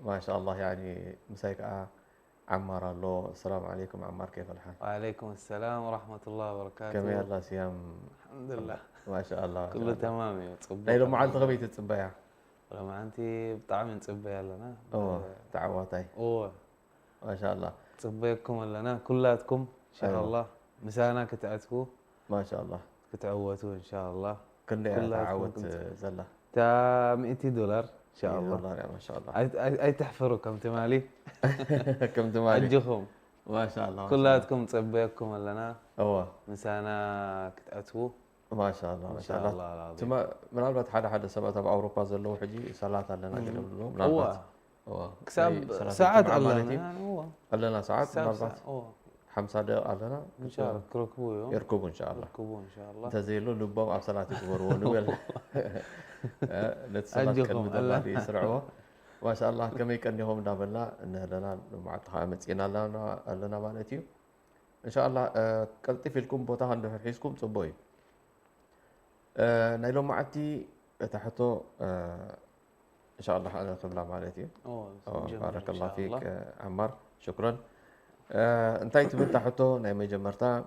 ما شاء الله يعني مساك عمار الله. السلام عليكم عمار، كيف الحال؟ وعليكم السلام ورحمة الله كما وبركاته. يلا سيام. الحمد لله ما شاء الله ما شاء كله الله. تمام يا تصبح نايلو معلت الحمد غبيت لله. تصبيا. ولما أنت بطعم تصبي لنا تعواتي. أوه ما شاء الله. تصبيكم لنا كلاتكم إن شاء ايوه الله. مسانا كتعتكو ما شاء الله. كتعوتوا إن شاء الله. كنا كلاتكم تعوت كنت زله تا $100 إن شاء 100 الله. دولار يا ما شاء الله. أي تحفروا كم تمالي كم تمالي؟ أجهم ما شاء الله ما شاء الله. كلاتكم تصبيكم لنا هو مسانا كتعتكو ما شاء الله إن ما شاء شاء الله. الله العظيم. ثم من البلد حدا سبعة بأوروبا زلوا حجي صلاة لنا قدام له من هو البلد. هو كسب صلاة ساعات الجمعة قال مالتي. لنا يعني هو لنا ساعات من ساعة البلد. هو 5 دقائق لنا إن شاء الله يركبوا يوم يركبوا إن شاء الله. يركبوا إن شاء الله. تزيلوا لبوا أبصلات يكبروا ونقول نتصلات كل أجهم مدة الله بعد يسرعوا. ما شاء الله كم يكنيهم دابنا إن لنا مع تخامس إن لنا مالتي. إن شاء الله قلت في الكم بوتا عند حسكم صبوي. نايلو معتي تحته إن شاء الله على قبلة مالتي. بارك الله فيك عمار، شكرا. انتي تبت تحته نايم جمرتا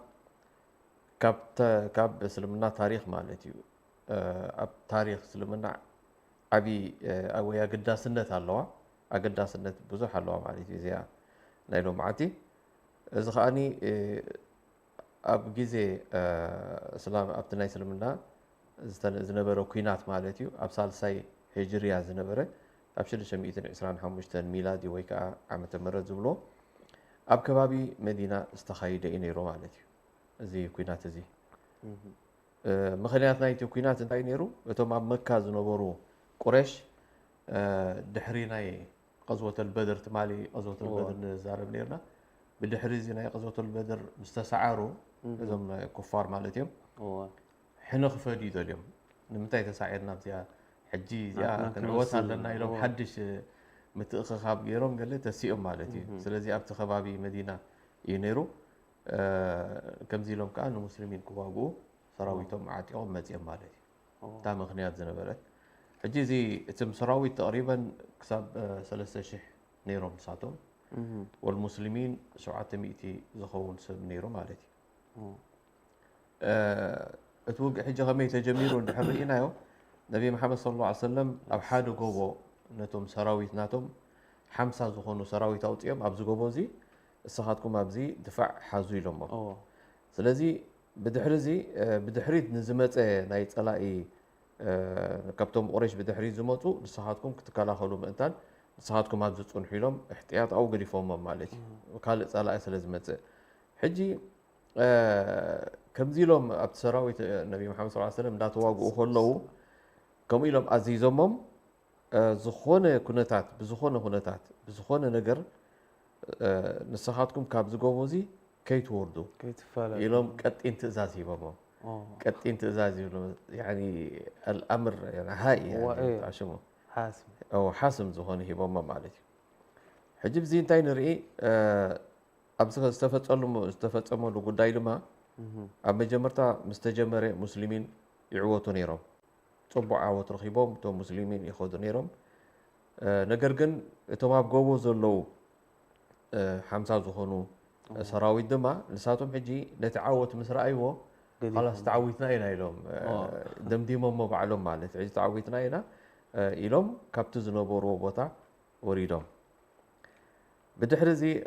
كاب سلمنا تاريخ مالتي. أب تاريخ سلمنا عبي أو يا قدا سنة هالوا أقدا سنة بزح هالوا مالتي زيا نايلو معتي. إذا خاني أب جزء سلام أبتناي سلمنا زنبرو كينات مالتي أب سالساي هجريا زنبرة أب شدش 125 ميلادي ويكا عام تمرد زبلو أب كبابي مدينة استخايدة إني رو مالتي زي كينات زي مخليات نايتي كينات انتاي نيرو بتوم أب مكة زنبرو قريش دحريناي غزوة البدر تمالي غزوة البدر نزارب نيرنا بدحري زيناي غزوة البدر مستسعارو إذا كفار مالتيهم حنا خفادي ذا اليوم نمتى تساعدنا بزيا حجي زيا كنعوتها لنا يلوم حدش متأخخاب غيرهم قال لي تسيئهم مالتي سلازي أبت خبابي مدينة ينيرو كم زيلهم كانوا مسلمين كواغو سراويتهم عاتيهم مزيان مالتي تام مغنيات زنبرت حجي زي تم سراويت تقريبا كسب 3 شح نيرهم ساعتهم والمسلمين 700 زخون سب نيرو مالتي اتوقع حجة غميته جميل وندحرينا يو نبي محمد صلى الله عليه وسلم أو حاد جوبو نتوم سراويت ناتوم 5 زخونو سراويت أوتيم أبز جوبو زي الصحاتكم أبزي دفاع حازوي لهم. سلازي بدحريت نزمت نايت ألاقي كابتوم قريش بدحريت زمتو الصحاتكم كتكالا خلو مئتان الصحاتكم أبز تكون حيلهم احتياط أو قريفهم مالتي وكالت ألاقي سلازمت حجي كم زيلهم أبت سراويت النبي محمد صلى الله عليه وسلم لا تواجهوا خلوا كم يلهم عزيزهم زخونة كنتات بزخونة نجر نصحاتكم كابز جوزي كي توردوا كي تفعل يلهم قطين تزازي بابا قطين تزازي يعني الأمر يعني هاي يعني تعشمه حاسم أو حاسم زخونة هي بابا مالتي حجب زين تاين رئي أبصر استفدت له قداي لما أما جمرتا مستجمرة مسلمين يعوتوا نيرهم صبوا عوت رخيبهم تو مسلمين ياخذوا نيرهم نجرجن توما بجوبو زلوا 5 زخونو سراوي دما لساتهم حجي نتعاوت مسرا أيوه خلاص تعويتنا إلى إلهم دمديمهم ما بعلم مالت عجز تعويتنا إلى إلهم كابتز نبورو بوتا وريدهم بدحرزي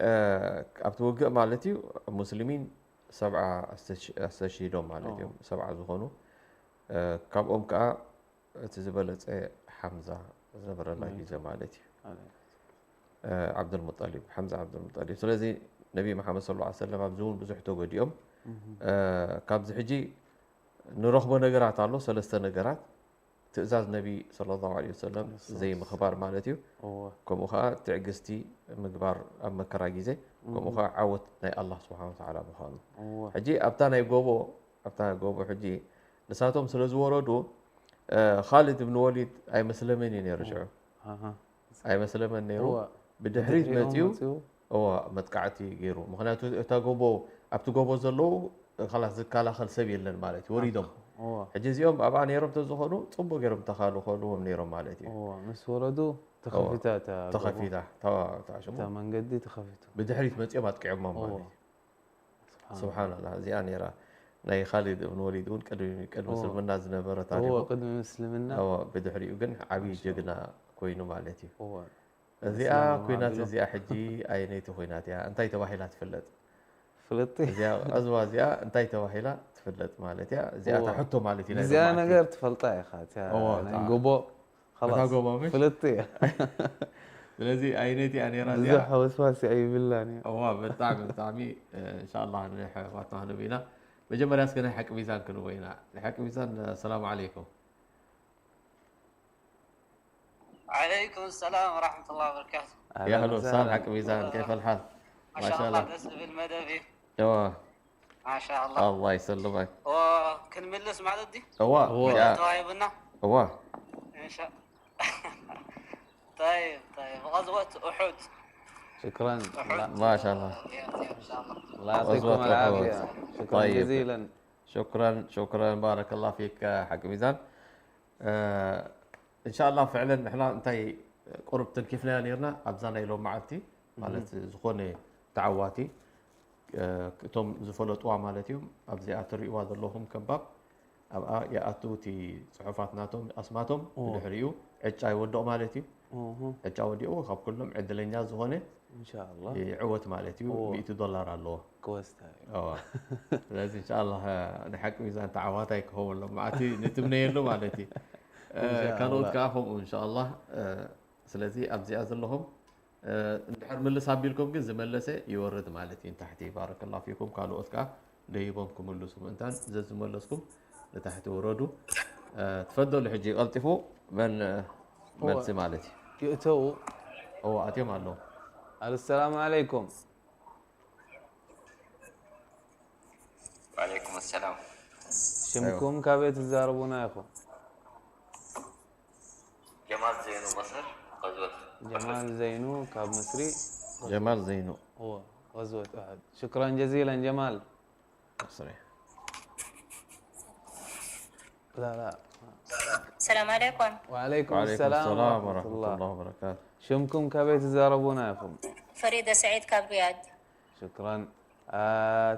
أبتوقع مالتي مسلمين 7 استشهدوا مالتهم 7 زخونو كابهم كا تزبلت حمزة زبر الله يجزاه مالتي عبد المطلب حمزة عبد المطلب سلازي نبي محمد صلى الله عليه وسلم أبزون بزحتو قد يوم كابز حجي نرخبو نقرات الله 3 نقرات تأزاز نبي صلى الله عليه وسلم زي مخبار مالتي كم أخا تعجزتي مقبار أما كراجيزي كم أخا عوت الله سبحانه وتعالى بخانه حجي أبتانا يقوبو حجي لساتهم سلزو وردو خالد بن وليد أي مسلمين يرجعوا أي مسلمين نيرو بدحريت ماتيو هو متقعتي غيرو مخناتو تاغوبو أبتغوبو زلو خلاص زكالا خل سبيل لن مالتي وريدهم حجز يوم أبا نيرم تزخونو صبو غيرم تخالو خلوهم نيرم مالتي مس وردو تخفيتات تخفيتا تا شو من قدي تخفيتو بدحريت متي ما تقعد مالي سبحان الله زي أنا را ناي خالد بن وليد ون قد مسلمنا زنبره تاريخه هو قدم مسلمنا هو بدحري وكن عبي جقنا كوينو مالتي هو زيا كوينات زيا حجي اينيت خوينات يا انتي توحيلا تفلت فلطي زيا ازوا زيا انتي توحيلا تفلت مالتي زيا تحطو مالتي زي انا غير تفلطا يا خات يا قبو خلاص فلطي ስለዚህ አይነቲ انا رازيا بزح وسواسي اي بالله بطعمي ان شاء الله نحواتنا هنبينا مجمريا اسكن حق ميزان كنو وينا حق ميزان السلام عليكم عليكم السلام ورحمة الله وبركاته. يا هلا وسهلا حق ميزان كيف الحال؟ ما شاء الله بس بالمدبي. ايوه ما شاء الله. الله يسلمك. كن ملس مع ضدي؟ هو طيبنا؟ هو ان شاء طيب غزوة أحد. شكرا ما شاء الله. ان شاء الله. الله يعطيكم العافية. شكرا طيب. جزيلا. شكرا بارك الله فيك حق ميزان. ان شاء الله فعلا نحنا انتي قرب تنكفنا نيرنا ابزانا يلو معلتي مالت زخوني تعواتي كتم زفلطوا مالتيهم ابزي اتريوا ذلهم كباب ابا ياتوتي صحفاتناتهم اسماتهم بدحريو عጫ يودو مالتي عጫ وديو خاب كلهم عدلنيا زخوني ان شاء الله عوت مالتيو $100 الله كويستا لازم ان شاء الله نحق ميزان تعواتك هو معتي نتمنيلو مالتي كانوا كافهم ان شاء الله سلازي ابزي ازلهم ندحر ملس ابيلكم كن زملسه يورد مالتي تحتي بارك الله فيكم قالوا اسكا ديبونكم ملسوا انتان زز ملسكم لتحت وردوا تفضلوا حجي الطفوا من ملسي مالتي يؤتوا هو اتيم الله السلام عليكم. وعليكم السلام. شمكم كابيت تزاربونا يا اخو. جمال زينو مصر غزوة جمال زينو كاب مصري جمال زينو هو غزوة أحد. شكرا جزيلا جمال. صحيح. لا السلام عليكم. وعليكم السلام ورحمة الله وبركاته. شمكم كابيت تزاربونا يا اخو. فريدة سعيد كابرياد. شكرا.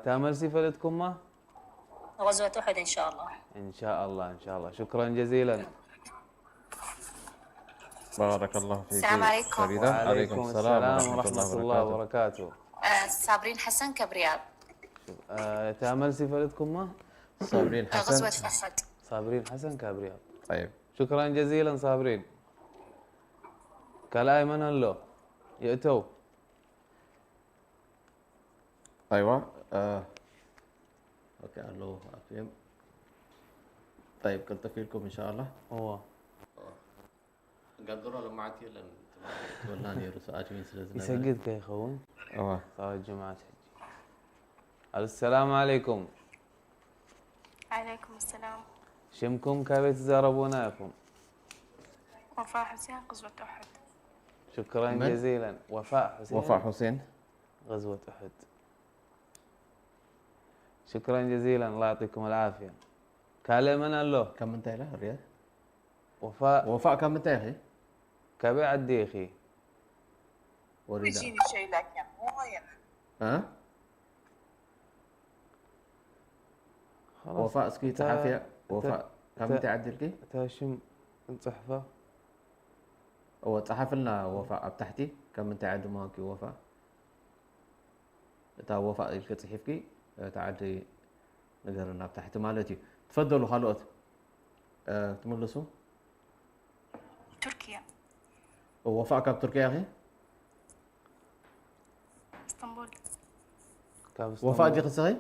تامل سفلتكم ما؟ غزوة أحد إن شاء الله. إن شاء الله. شكرا جزيلا. بارك الله فيك. السلام عليكم. وعليكم السلام ورحمة الله وبركاته. صابرين حسن كبرياد. تامل سفلتكم ما؟ صابرين حسن. غزوة أحد. صابرين حسن كبرياد. طيب. شكرا جزيلا صابرين. كلاي من اللو يأتوا. ايوه اوكي الو افهم. طيب قلت فيكم ان شاء الله. هو قدروا لما عتي لن تولاني رساج من سلسله يسجد كي يخون. صار الجمعة حجي. السلام عليكم. عليكم السلام. شمكم كابي تزاربونا يكم. وفاء حسين غزوة أحد. شكرا جزيلا. وفاء حسين غزوة أحد. شكرا جزيلا الله يعطيكم العافية. كلمنا له كم انت له الرياض؟ وفاء كم انت يا اخي؟ كبي عدي اخي. وريدا يجيني شيء لكن مو غير. ها؟ وفاء اسكي تعافية وفاء كم انت عدلكي؟ تاشم صحفة. هو صحف لنا وفاء بتحتي كم انت عد ماكي وفاء؟ تا وفاء اللي تصحفكي تعدي نقرنا بتحت مالتي. تفضلوا خلوت تملسوا. تركيا. وفاء كاب تركيا يا اخي؟ اسطنبول. وفاء دي قصة هي؟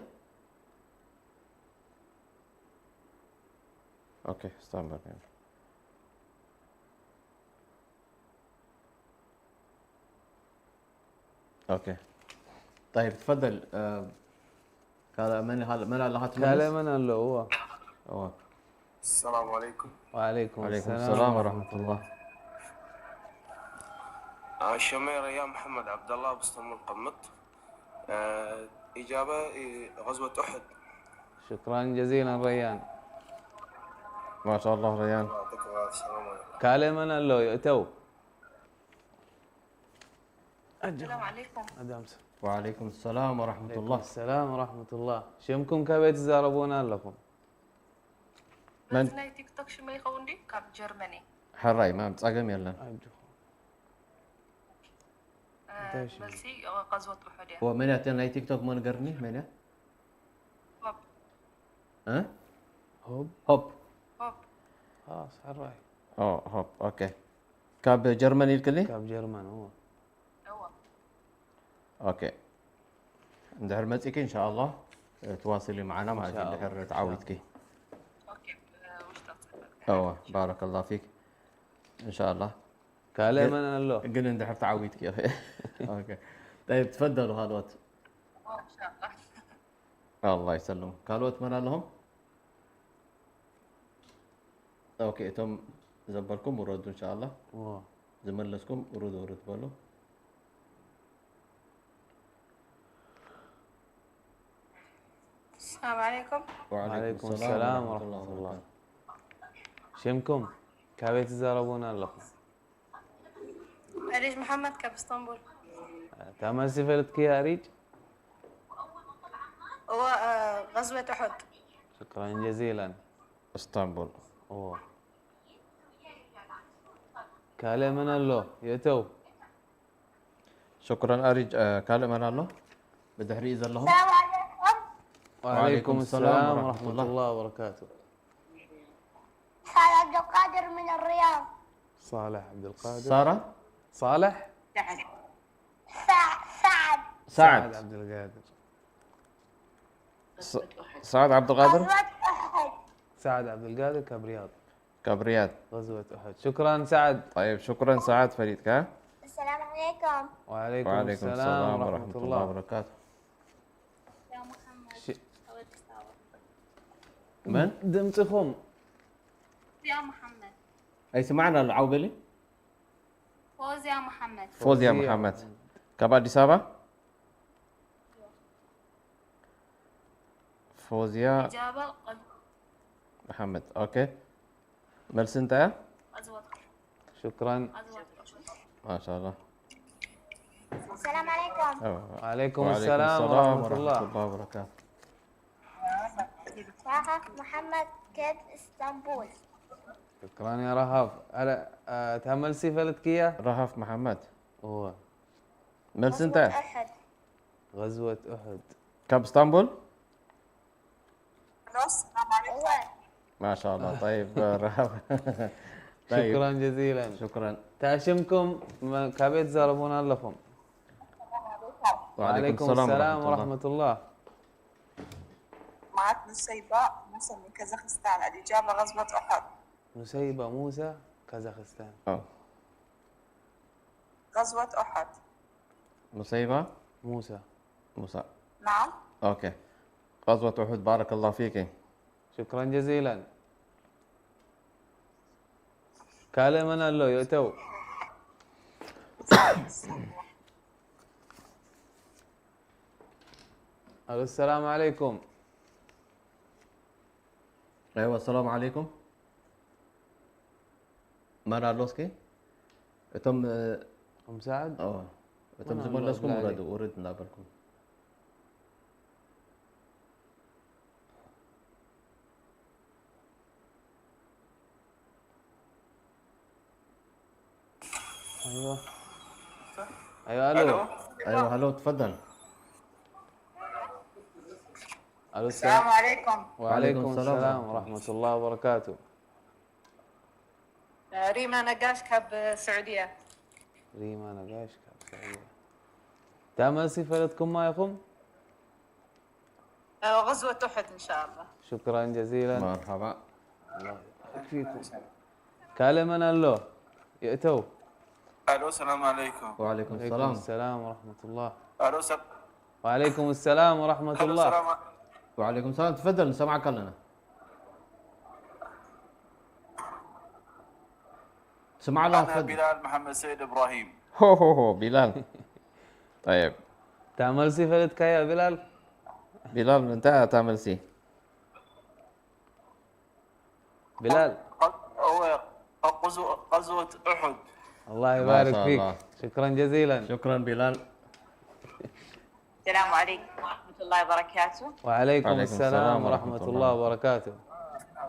اوكي استنى اوكي طيب تفضل. قال من الله كلمنا له هو. السلام عليكم. وعليكم السلام ورحمة الله. الشميرة يا محمد عبد الله باسطنبول قمت. إجابة غزوة أحد. شكرا جزيلا ريان. ما شاء الله ريان. يعطيكم السلام عليكم. كلمنا له يأتوا. السلام عليكم. أدامس. وعليكم السلام ورحمة عليكم الله. السلام ورحمة الله. شمكم كبيت تزاربون لكم. من؟ ناي تيك توك شو ما يخون دي كاب جرماني. حراي ما بتصاقم يلا. ملسي غزوة أحد. هو من يأتي تيك توك من قرني من هوب ها؟ هوب. هوب. هوب. خلاص حراي. هوب اوكي. كاب جرماني الكلي؟ كاب جرمان هو. اوكي. ندهر مزيك ان شاء الله تواصلي معنا مع ندهر تعاودك. اوكي وش تصير؟ بارك الله فيك. ان شاء الله. كلام انا له. قلنا ندهر تعاودك يا اخي. اوكي. طيب تفضلوا هالوقت. ان شاء الله. الله يسلمك. كالوت من لهم؟ اوكي تم زبلكم وردوا ان شاء الله. زملسكم ورد بلو. السلام عليكم. وعليكم السلام ورحمة الله. شمكم كابيت تزاربون لكم. أريج محمد كاب اسطنبول. تعمل سفرتك يا أريج؟ هو غزوة أحد. شكرا جزيلا. اسطنبول. كالي من الله يتو. شكرا أريج. كالي من الله. بدي أريز لهم. السلام عليكم. وعليكم السلام ورحمة الله وبركاته. صالح عبد القادر من الرياض. صالح عبد القادر. سارة. صالح. سعد عبد القادر. سعد عبد القادر. غزوة أحد. سعد عبد القادر كبرياض. كبريات. غزوة أحد. شكرا سعد. طيب شكرا سعد فريد ها. السلام عليكم. وعليكم السلام ورحمة الله وبركاته. يا محمد. من؟ دمتكم. يا محمد. أي سمعنا العوبلي؟ فوز يا محمد. فوز يا محمد. كبار دي سابا؟ فوزيا إجابة محمد. اوكي. ملس انت؟ غزوة. شكرا. ما شاء الله. السلام عليكم. وعليكم السلام ورحمة الله وبركاته. رهف محمد كيف اسطنبول. شكرا يا رهف. تعمل سفلتك يا رهف محمد. هو. ملس انت؟ أحد. غزوة أحد. كاب اسطنبول؟ السلام عليكم. ما شاء الله. طيب رهف. طيب. شكرا جزيلا. شكرا. تاشمكم كابيت زاربون لكم. وعليكم السلام ورحمة الله. معك نسيبة موسى من كازاخستان. الإجابة غزوة أحد. نسيبة موسى كازاخستان. غزوة أحد. نسيبة موسى. نعم. اوكي. غزوة أحد. بارك الله فيك. شكرا جزيلا. كلمنا له يتو. السلام عليكم. ايوه السلام عليكم. مانا لوسكي. تم أم سعد. تم زمان لسكم ورد نقابلكم. ايوه الو. ايوه هلو تفضل. السلام عليكم. وعليكم السلام ورحمة الله وبركاته. ريما نقاش كاب السعودية. ريما نقاش كاب السعودية. تعمل سفرتكم ما يقوم؟ غزوة أحد إن شاء الله. شكرا جزيلا. مرحبا. الله يكفيكم. كلمنا له يأتوا. الو السلام عليكم. وعليكم وعليكم السلام. السلام ورحمة الله. الو وعليكم السلام ورحمة الله. وعليكم السلام. تفضل نسمعك لنا. سمع الله. أنا بلال محمد سيد إبراهيم. هو بلال. طيب تعمل سفرتك يا بلال؟ بلال انت تعمل سي. بلال هو غزوة أحد. الله يبارك فيك. شكرا جزيلا. شكرا بلال. السلام عليكم ورحمة الله وبركاته. وعليكم السلام ورحمة الله وبركاته.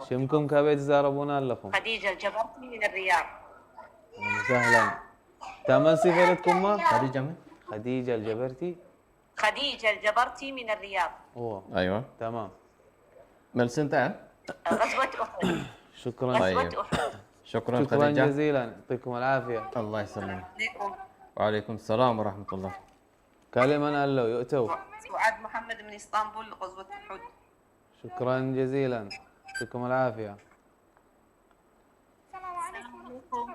شمكم كابيت زاربونا لكم. خديجة الجبرتي من الرياض. أهلا وسهلا. تعمل صفة ما؟ خديجة من؟ خديجة الجبرتي. خديجة الجبرتي من الرياض. أوه. ايوه تمام. من سنتين. غزوة أحد. شكرا. غزوة أحد. شكرا شكرا خديجة. جزيلا، يعطيكم العافية. الله يسلمك. عليكم. وعليكم السلام ورحمة الله. كلمة قال له يؤتوا. سعاد محمد من اسطنبول غزوة أحد. شكرا جزيلا، يعطيكم العافية. السلام عليكم.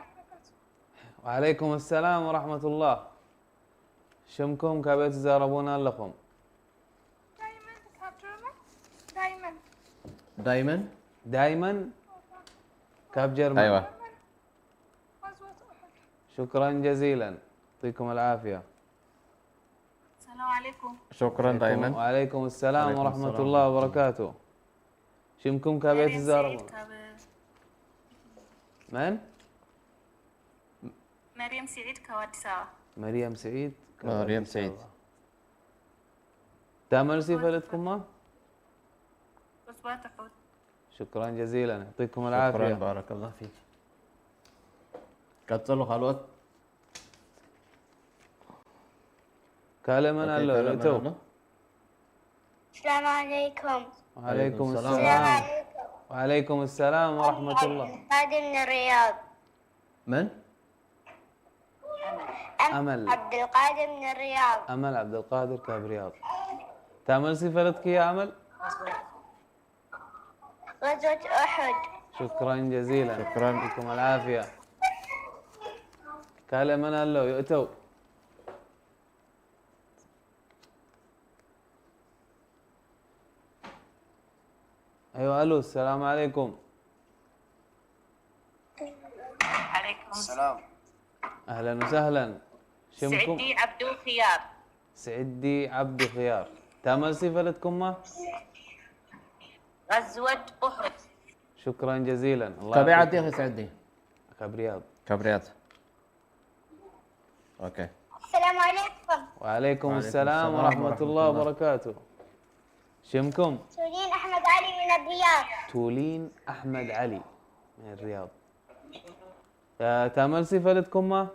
وعليكم السلام ورحمة الله. شمكم كابيت زاربونا لكم. دايما كاب جرمن. دايما. دايما. دائما كاب جرمن. ايوه غزوة أحد. شكرا جزيلا، يعطيكم العافية. السلام عليكم. شكرا دايما. وعليكم السلام وعليكم ورحمة السلام الله ورحمة وبركاته. شمكم كابيت زاربونا. من؟ مريم سعيد كوادساوة. مريم سعيد. مريم سعيد. تعمل صفة ما؟ غزوة أحد. شكرا جزيلا، يعطيكم شكرا العافية. بارك الله فيك. كتلوا خلوت. كلمة قال له يؤتوا. السلام عليكم. وعليكم السلام. السلام. وعليكم السلام ورحمة الله. هذه من الرياض. من؟ أمل. عبد القادر من الرياض. أمل عبد القادر كاب رياض. تعمل صفة يا أمل؟ غزوة أحد. شكرا جزيلا. شكراً. يعطيكم العافية. كلمة قال له يؤتوا. أيوة ألو، السلام عليكم. عليكم السلام. أهلا وسهلا. شمكم. سعدي عبدو خيار. سعدي عبد خيار. تعمل صفة ما؟ غزوة أحد. شكرا جزيلا. الله كبيعة يعطيكم. يا سعدي. كاب رياض. كبريات. اوكي. السلام عليكم. وعليكم السلام ورحمة الله وبركاته. شمكم. سورين أحمد علي من الرياض. تولين أحمد علي من الرياض. تعمل صفة ما؟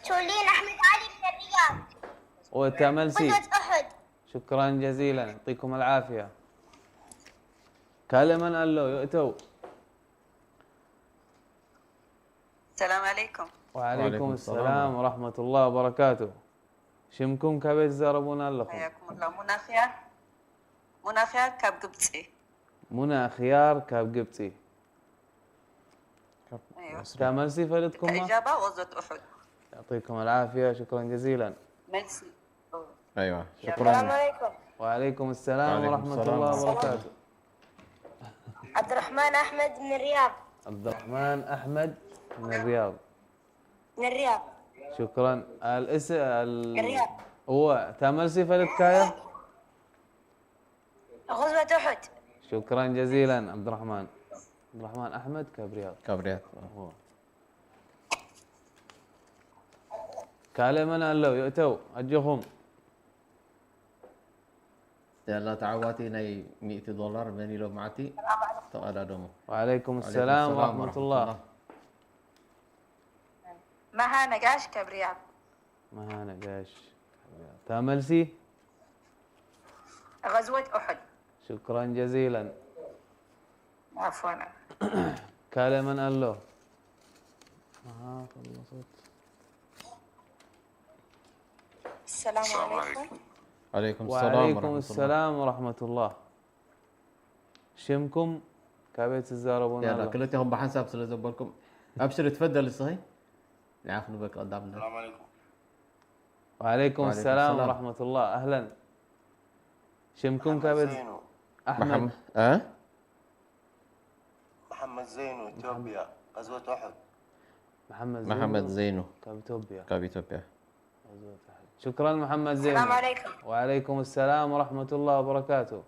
سورين أحمد علي من الرياض. وتعمل سي. غزوة أحد. شكرا جزيلا، يعطيكم العافية. كلمة قال له يؤتوا. السلام عليكم. وعليكم السلام ورحمة الله وبركاته. شمكم كابيت زاربونا لكم. حياكم الله. منى خيار. منى خيار كاب قبطي. منى خيار كاب قبطي. أيوة. تعمل صفة ما؟ الإجابة غزوة أحد. يعطيكم العافية، شكرا جزيلا. ميرسي. ايوه السلام شكرا. عليكم. وعليكم السلام وعليكم ورحمة السلام الله ورحمة وبركاته. عبد الرحمن أحمد من الرياض. عبد الرحمن أحمد من الرياض. من الرياض. شكرا. الرياض. هو تعمل صفة كايا. غزوة أحد. شكرا جزيلا عبد الرحمن. عبد الرحمن أحمد كبرياض. كبريات. هو كلمة قال له يؤتوا أجهم. يلا تعواتي ناي $100 مني لو معتي. تقال دومو. وعليكم السلام ورحمة الله. مها نقاش كاب رياض. ما نقاش. تعمل سي. غزوة أحد. شكرا جزيلا. عفوا. كلمة قال له. خلصت. السلام عليكم. عليكم السلام وعليكم ورحمة الله. السلام ورحمة الله. شمكم كابيت الزاربون يلا الله. كلتهم بحسب سلزبالكم. ابشر تفضل الصهي. نعرف بك قدامنا. السلام عليكم. وعليكم السلام السلام. ورحمة الله. أهلا. شمكم كابيت زينو. أحمد. محمد محمد زينو إثيوبيا غزوة أحد. محمد زينو كابيتوبيا. كاب إثيوبيا. شكرا محمد زينو. السلام عليكم. وعليكم السلام ورحمة الله وبركاته.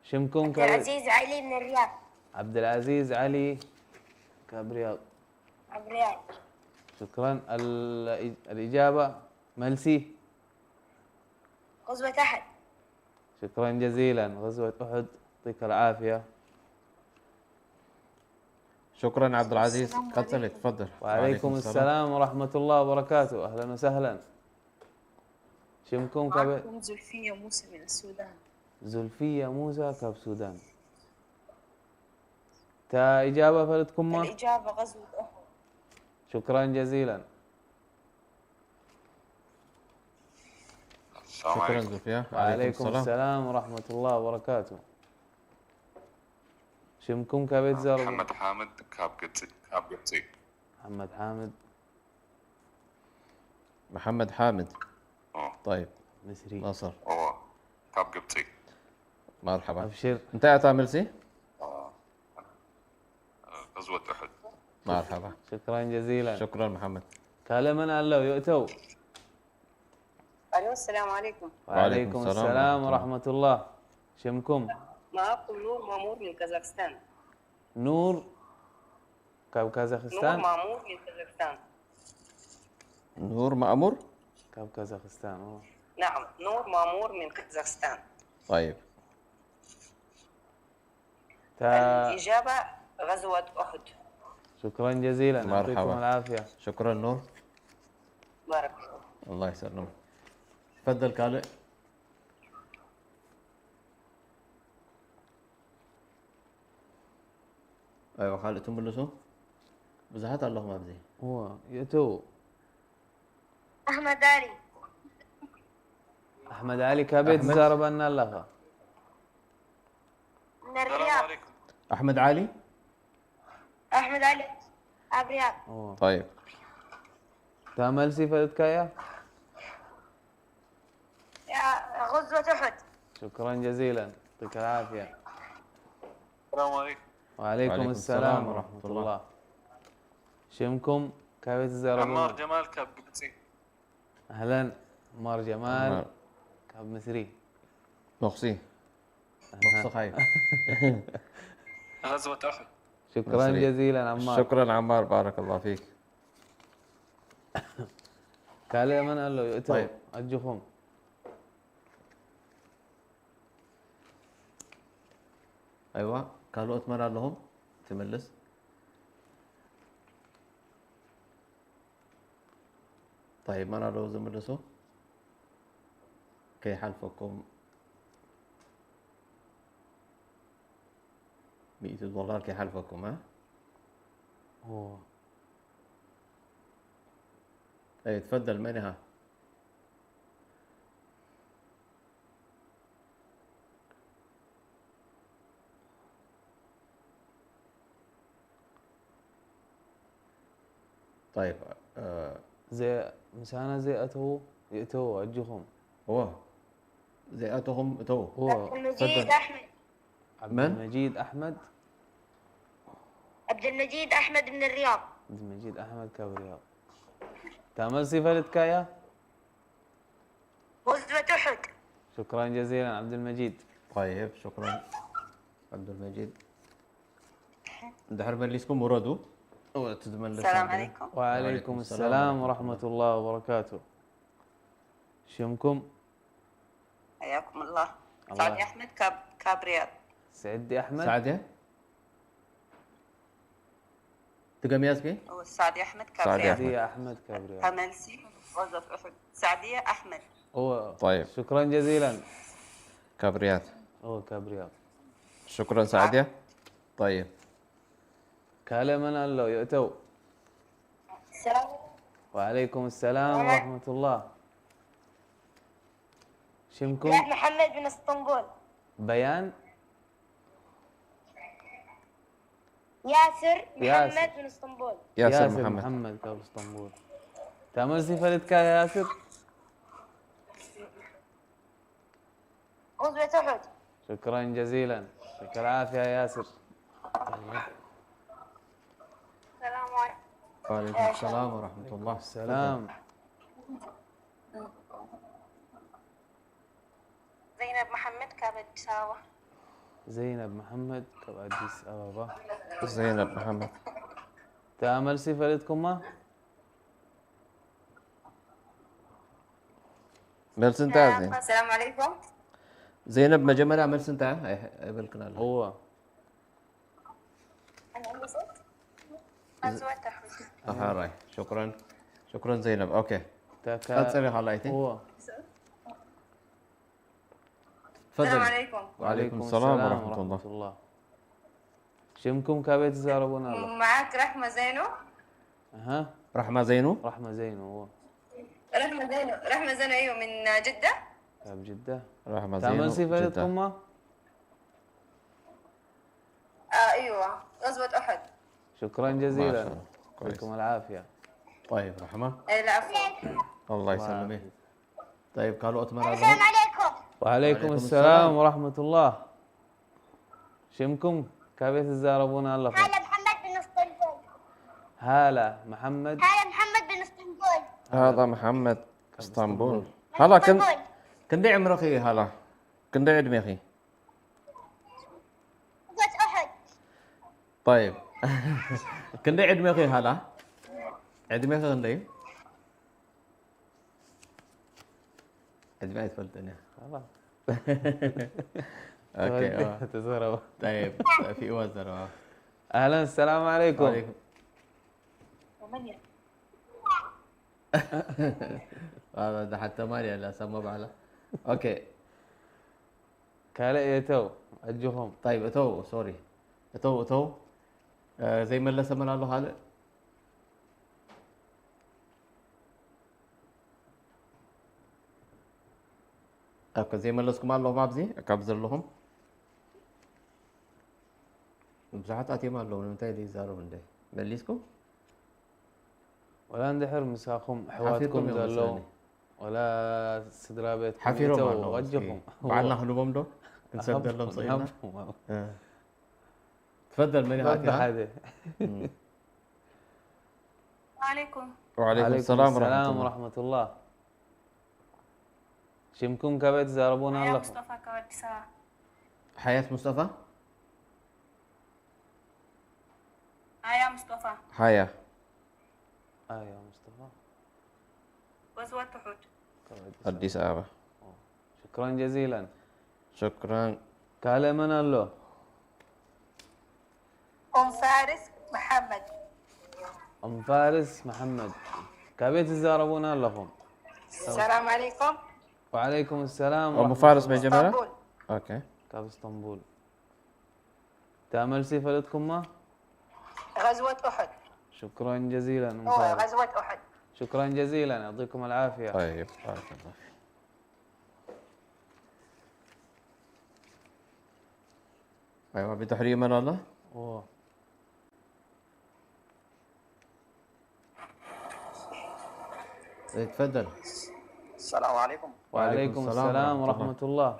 شمكم عبد كابيت. العزيز علي من الرياض. عبد العزيز علي كابرياض. عبد الرياض. شكرا. الإجابة ملسي. غزوة أحد. شكرا جزيلا. غزوة أحد، يعطيك العافية. شكرا عبد العزيز، قتلت تفضل. وعليكم السلام ورحمة الله وبركاته. أهلا وسهلا. شمكم كبير. معكم زلفية موسى من السودان. زلفية موسى كاب سودان. تا إجابة فلتكم ما؟ الإجابة غزوة أحد. شكرا جزيلا. شكرا زلفية. وعليكم السلام ورحمة الله وبركاته. شمكم كبيت زرب. محمد حامد كاب قبطي. محمد حامد. محمد حامد. طيب مصري. ناصر. كاب قبطي. مرحبا. أبشر. انت يا تاملسي؟ غزوة أحد. مرحبا. شكرا جزيلا. شكرا محمد. كلمنا الله يؤتوا. ألو السلام عليكم. وعليكم السلام ورحمة الله. شمكم؟ معكم نور مامور من كازاخستان. نور كازاخستان. نور مامور من كازاخستان. نور مأمور. كازاخستان. نعم نور مامور من كازاخستان. طيب الإجابة غزوة أحد. شكرا جزيلا. مرحبا. يعطيكم العافية. شكرا نور. بارك الله. الله يسلمك. تفضل كالئ. ايوه خالد تملسوا بزحت اللهم ابزي. هو يؤتوا. أحمد علي. أحمد علي كابيت زاربنا اللغة. من الرياض. احمد علي. أحمد علي الرياض. طيب تعمل صفة كايا. غزوة أحد. شكرا جزيلا. يعطيك العافية. السلام عليكم. وعليكم السلام ورحمة الله. شمكم كابيت زاربنا. عمار جمال كاب قبطي. أهلا. عمار جمال كاب مصري. نقصي نقص خايف. غزوة أحد. شكرا جزيلا عمار. شكرا عمار، بارك الله فيك. قال من قال له يؤتوا. طيب. أجخم. ايوه قالوا اتمنى لهم تملس. طيب ما انا لو زملسوا كي حلفكم $100 كي حلفكم. ها اي تفضل منها. طيب زي مسانا زيئته يؤتوا أجخم. هو زيئتهم تو. هو عبد المجيد أحمد. عبد المجيد أحمد. عبد المجيد أحمد من الرياض. عبد المجيد أحمد كابرياض. تعمل صفة كايا. غزوة أحد. شكرا جزيلا عبد المجيد. طيب شكرا عبد المجيد. دحر مليسكم وردوا. السلام عليكم. وعليكم السلام ورحمة الله وبركاته. شمكم؟ حياكم الله. سعدي أحمد كاب رياض. سعدي أحمد. سعدي تقام ياسكي؟ سعدي أحمد كاب رياض. سعدية أحمد كاب رياض. أملسي غزوة أحد. سعدية أحمد. هو طيب شكرا جزيلا. كابريات. هو كابرياض. شكرا سعدية. طيب كلمنا الله يؤتوا. السلام. وعليكم السلام ورحمة الله. شمكم؟ محمد من اسطنبول. بيان. ياسر محمد من اسطنبول. ياسر محمد كاب اسطنبول. تعمل صفة كا يا ياسر. غزوة أحد. شكرا جزيلا. يعطيك العافية يا ياسر. السلام عليكم. وعليكم السلام ورحمة الله. السلام. زينب محمد كاب ساوة. زينب محمد كاب أديس أبابا. زينب محمد. تعمل صفة ما؟ ملس انت زين. السلام عليكم. زينب مجمرة ملس انت بالكنا هو أنا نسيت. غزوة أحد. راي شكرا زينب. اوكي تاكا تصيري خلايتي. هو السلام تفضل. عليكم. وعليكم السلام ورحمة الله. الله. شمكم كابيت زاربون الله. معك رحمة زينو. اها رحمة زينو. رحمة زينو هو رحمة زينو أيوه من جدة. كاب جدة. رحمة زينو تعمل جدة. سيفتكم ما؟ أيوه غزوة أحد. شكرا ما جزيلا. شاء الله. كويس. يعطيكم العافية. طيب رحمة العفو. الله يسلمك. طيب قالوا أتمنى السلام لهم. عليكم. وعليكم السلام ورحمة الله. شمكم كابيت الزاربون الله. هلا محمد بن اسطنبول. هلا محمد. هلا محمد بن اسطنبول. هذا محمد اسطنبول. هلا كندي عمر أخي هلا كندي عدمي أخي. غزوة أحد. طيب كندي عدمي أخي هلا عدمي أخي كندي عدمي أتفلتني. خلاص. اوكي تزرب. طيب في وزر. اهلا السلام عليكم. وعليكم. هذا ده حتى مالي لا سمى بعلا. اوكي كالا يتو اجهم. طيب اتو سوري اتو زي ما اللي سمنا له هذا. اوكي زي ما لسكم الله ما بزي اكابزر لهم بصحات اتي ما لهم متى لي زارو عندي مليسكم ولا ندحر مساخم حواتكم زلو ولا سدرا بيتكم حفيرهم يتو الله وجههم. بعدنا حلوهم دو نسدر لهم صينا. تفضل مني هاتي هذا. وعليكم. وعليكم السلام ورحمة الله. شمكم كابيت زاربون يا الله. مصطفى كوالدسا. حياة مصطفى. يا مصطفى. حياة. يا مصطفى. غزوة أحد. أديس أبا. شكرا جزيلا. شكرا. كالا من الله. أم فارس محمد. أم فارس محمد. كابيت الزاربون اللهم. السلام عليكم. وعليكم السلام أم فارس من جمالة. اسطنبول. اوكي كاب اسطنبول. تعمل سيفتكم ما؟ غزوة أحد. شكرا جزيلا أم هو فارس. غزوة أحد. شكرا جزيلا يعطيكم العافية. طيب بارك الله فيك. ايوه بتحريم من الله. أوه. تفضل. السلام عليكم. وعليكم السلام ورحمة الله.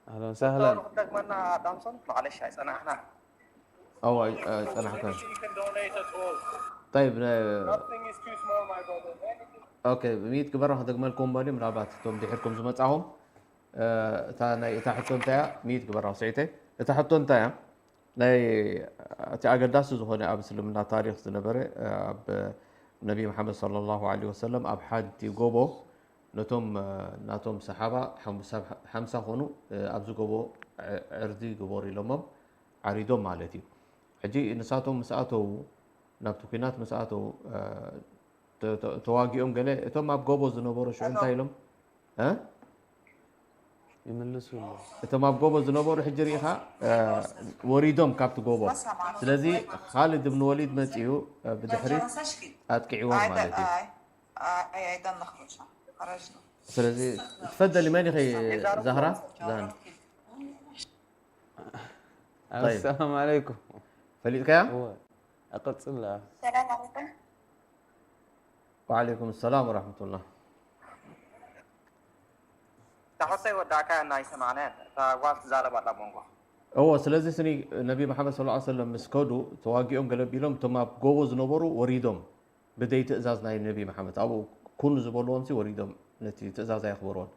أهلا وسهلا. بدك منا دامسون معلش هاي انا احنا او انا حكم. طيب اوكي 100 كبر هذا مال كومباني مرابات توم دي حكم زمصاهم تا حتى انت 100 كبر سعيته تا حتى انت ناي تي اقداس زونه اب سلمنا تاريخ زنبره اب النبي محمد صلى الله عليه وسلم اب حد يغوبو ناتوم صحابه حمسه هونو ابز غوبو عردي غبوري لهم عريدوم مالتي حجي نساتهم مساتو نابتو كينات مساتو تواقيهم قال اتوم اب غوبو زنبورو شو انت يلهم ها يملسوا له. اتوم اب غوبو زنبورو حجريها وريدوم كابت غوبو سلازي خالد بن وليد مسيو بدحري اتقعيهم مالتي اي ايضا نخرج خرجنا. سلازي تفضلي ماني خي زهرة زهرة. طيب. السلام عليكم. فليت كيا هو أقصد له. السلام عليكم. وعليكم السلام ورحمة الله. تحطي وداك ناي سمعنا تا واس زارب على مونغو هو سلازي سني النبي محمد صلى الله عليه وسلم مسكودو تواقيهم قلب لهم ثم غوز نبرو وريدهم بديت ازازنا النبي محمد ابو كل زبولون سي وريدهم نتي تزاز يخبرون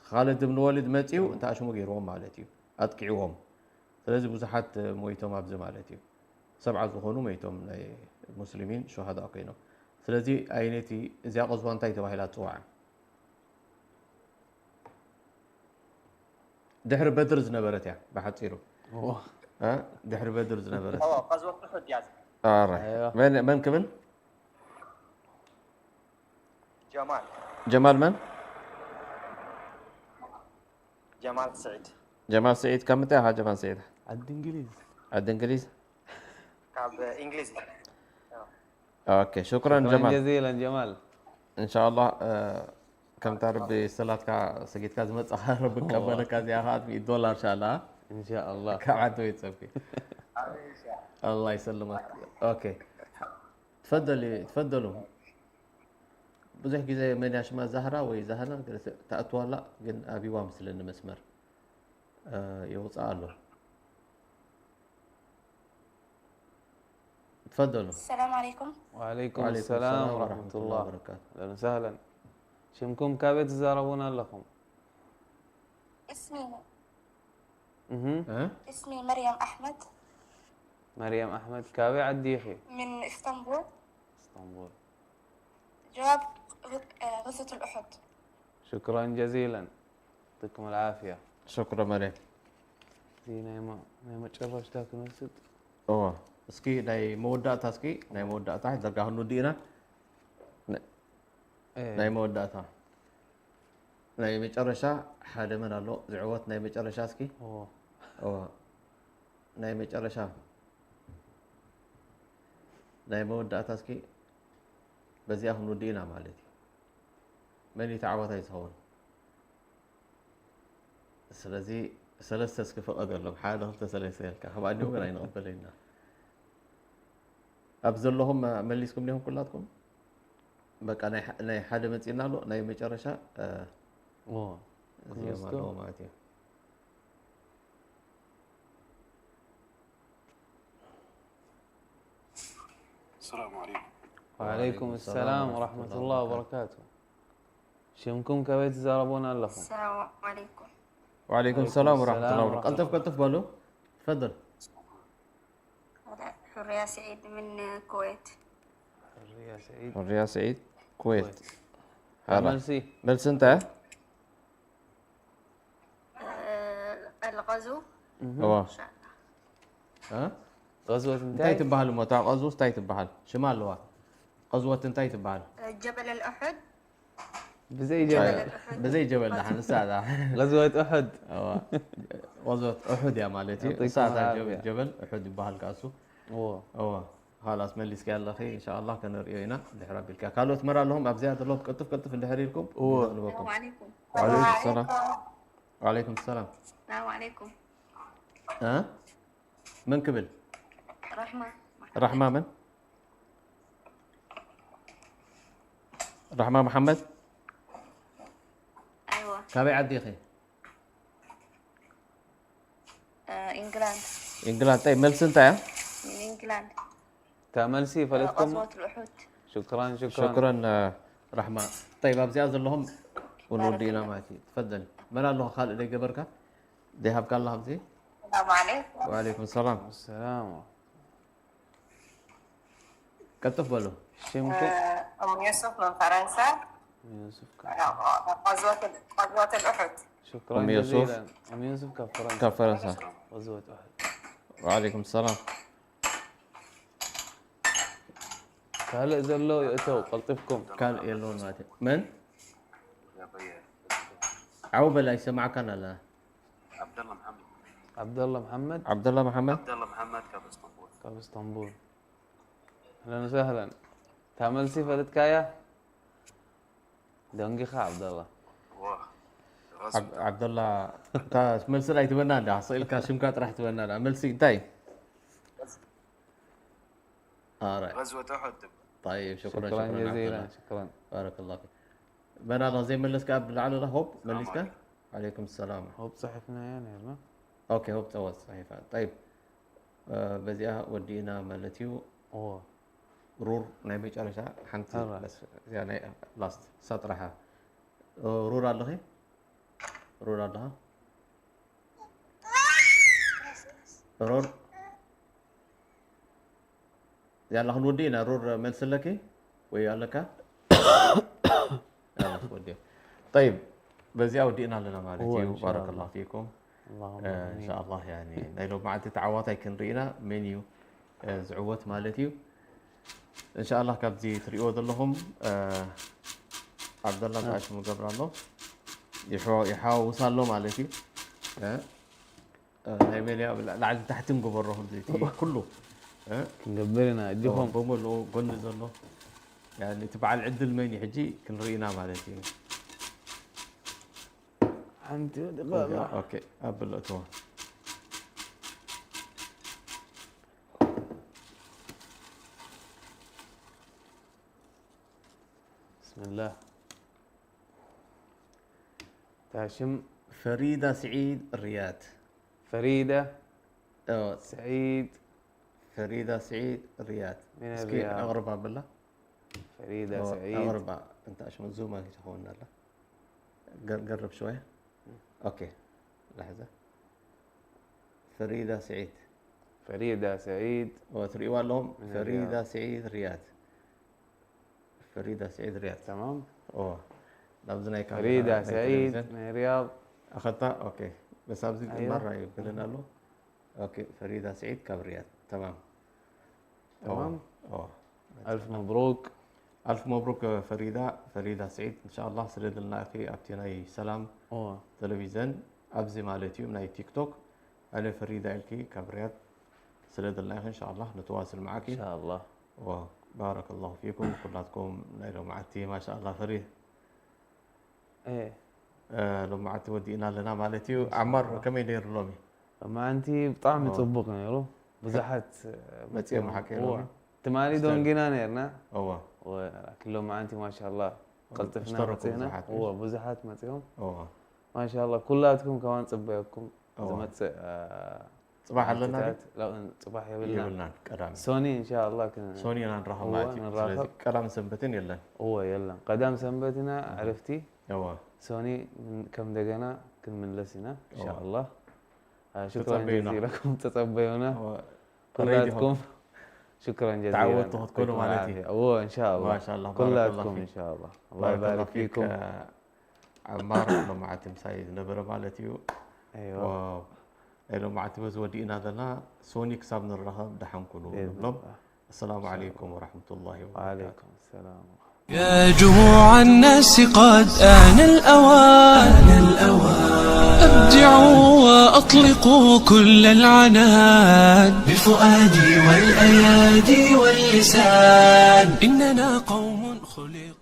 خالد بن وليد متيو انت اشمو غيرهم مالتي اتقعيهم سلازي بزحات مويتهم ابز مالتي 7 زخونو ميتهم المسلمين شهداء كينو سلازي اينتي زي قزوان تاي تباهلا توع دحر بدر زنبرت يا بحصيرو اوه ها دحر بدر زنبرت غزوة أحد يا زلمة. راح أيوه. من كمل جمال جمال من جمال سعيد جمال سعيد كم متى ها جمال سعيد عد انجليزي عد انجليز كاب إنجليزي. اوكي شكرا شكرا جمال جزيلا جمال ان شاء الله كم تعرف بصلاتك سجيت كاز مصح ربك قبلك يا هات $100 ان شاء الله ان شاء الله كعد ويتصفي الله يسلمك اوكي تفضلوا بزح ጊዜ من ياشما زهرة ወይ زهرة تأتوا لا ግን أبيوا مثل مسمر يوصى له تفضلوا السلام عليكم. وعليكم السلام ورحمة الله وبركاته اهلا وسهلا شمكم كابت تزاربون لكم اسمي مريم أحمد مريم احمد كابي عديخي من اسطنبول. جواب غزوة الأحد. شكرا جزيلا يعطيكم العافية شكرا مريم زي نايمة تشرش لكن وسط اوه اسكي ناي موداتا اسكي ناي موداتا درجة هنو دينا ناي موداتا ناي مጨረሻ ሓደ من ኣሎ ዝዕወት ناي مጨረሻ እስኪ ناي مጨረሻ ناي موداتا እስኪ በዚያ هنو دينا ማለት من يتعوت يسهون ስለዚህ ሰለስተ እስኪ ፈቀደሎም ሓደ ክልተ ሰለስተ ኢልካ ካብ ኣዲኡ ግን ኣይንቕበለና ኣብ ዘለኹም መሊስኩም ዲኹም ኩላትኩም በቃ ናይ ሓደ መፂና ኣሎ ናይ መጨረሻ እዚኦም ኣለዎ ማለት እዩ السلام عليكم. وعليكم السلام ورحمة الله وبركاته شمكم كبيت تزاربون لكم السلام عليكم. وعليكم السلام ورحمة الله وبركاته قلتف بلو تفضل حرية سعيد من الكويت. حرية سعيد كويت ملسي ملس انت الغزو هو إن شاء الله. ها غزوة انتي تبهل الموتى غزوة انتي تبهل شمال لوا غزوة انتي تبهل جبل الأحد. بزي جبل بزي جبل نحن الساعة غزوة أحد غزوة أحد يا مالتي الساعة جبل أحد يبهل كاسو خلاص مليس قال لخي إن شاء الله كان رأينا دحرا بالكا قالوا تمر لهم أبزياد الله كتف اللي حريركم السلام عليكم. وعليكم السلام وعليكم السلام السلام عليكم. ها من قبل رحمة. رحمة من رحمة محمد أيوة. كابي عدي أخي إنجلاند. إنجلاند طيب ملس أنت يا من إنجلاند. تاملسي فلتكم غزوة الأحد. شكرا رحمة طيب أبزياد لهم ونودينا معك تفضل من الله خالد اللي قبرك دهب قال الله بزي السلام عليكم. وعليكم السلام كتف بلو شمكم أم يوسف من فرنسا. يوسف غزوة الأحد. شكرا أم يوسف. جزيلا أم يوسف كفرنسا كفرنسا غزوة أحد وعليكم السلام هلا زلوا يأتوا قلطفكم كان يلون ماتي من عوبة لا يسمعك أنا لا عبد الله محمد. عبد الله محمد عبد الله محمد عبد الله محمد كاب اسطنبول. كاب اسطنبول اهلا وسهلا تعمل سيفة لتكايا دونجي خا عبد الله واه عبد الله تا ملسي لا يتبنى ده حصيل كاشمكات راح تبنى ده ملسي انتي رايح غزوة أحد. طيب شكرا شكرا عبد جزيلا الله. شكرا بارك الله فيك بنا زي ملسك بالعلو له هوب ملسك عليكم السلام هو بصحفنا يعني ما اوكي هوب توس صحيفة طيب بزيها ودينا ملتيو اوه رور نايميج على شا حنتي بس يعني لاست سطرها رور الله رور الله رور يلا هنودينا رور ملسلكي ويا لك يلا ودي طيب بزيها ودينا لنا مالتي بارك الله فيكم ان شاء الله يعني نايلو معد تعواطي كنرينا منيو زعوت مالتيو ان شاء الله كابزي تريو لهم عبد الله باش مقبر الله يحاول وصل له مالتي هاي مليا لعل تحت مقبرهم زيتي كله نقبرنا اديهم بملو قلنا زلو يعني تبع العد الميني حجي كنرينا مالتي انت اوكي قبل اتوا بسم الله تاشم فريدة سعيد الرياض فريدة سعيد فريدة سعيد الرياض من الرياض اغربها بالله فريدة سعيد اغربها انت عشان مزومة تخونا لا قرب شوية اوكي لحظة فريدة سعيد فريدة سعيد وتريوا لهم فريدة سعيد رياض فريدة سعيد رياض تمام اوه لابزنا فريدة سعيد من الرياض اخذتها اوكي بس ابزي أيوة. مرة يقولنا له اوكي فريدة سعيد كابريات تمام تمام اوه الف مبروك الف مبروك فريدة سعيد ان شاء الله سرد لنا اخي ابتناي سلام تلفزيون ابزي مالتيوم ناي تيك توك انا فريدة الكي كابريات سرد لنا اخي ان شاء الله نتواصل معك ان شاء الله وبارك الله فيكم كلاتكم نايلو معتي ما شاء الله فريد ايه لو معت ودينا لنا مالتي عمر كم يدير لومي ما انتي بطعم يطبق نيرو بزحت متيم حكينا تمالي دون جينا نيرنا اوه كلهم ما انتي ما شاء الله قلتفنا اشتركوا متينا بزحت هو بزحت متيهم اوه ما شاء الله كلاتكم كمان صبيكم زمت صباح لنا لا صباح يبلنا قدام سوني ان شاء الله سوني انا نروح معك قدام سنبتين يلا هو يلا قدام سنبتنا عرفتي اوه سوني من كم دقيقة كن من لسنا ان شاء الله شكرا جزيلا لكم تتبعونا كلاتكم شكرا جزيلا تعودتوا تكونوا مالتي هو ان شاء الله ما شاء الله كلاتكم ان شاء الله الله يبارك فيكم عمار لو معتم سايد نبر مالتي ايوه لو معتم ودينا لنا سوني كسبنا الرهب دحم كلهم السلام عليكم ورحمة الله وبركاته وعليكم السلام يا جموع الناس قد آن الأوان أبدعوا وأطلقوا كل العنان بفؤادي والأيادي واللسان إننا قوم خلق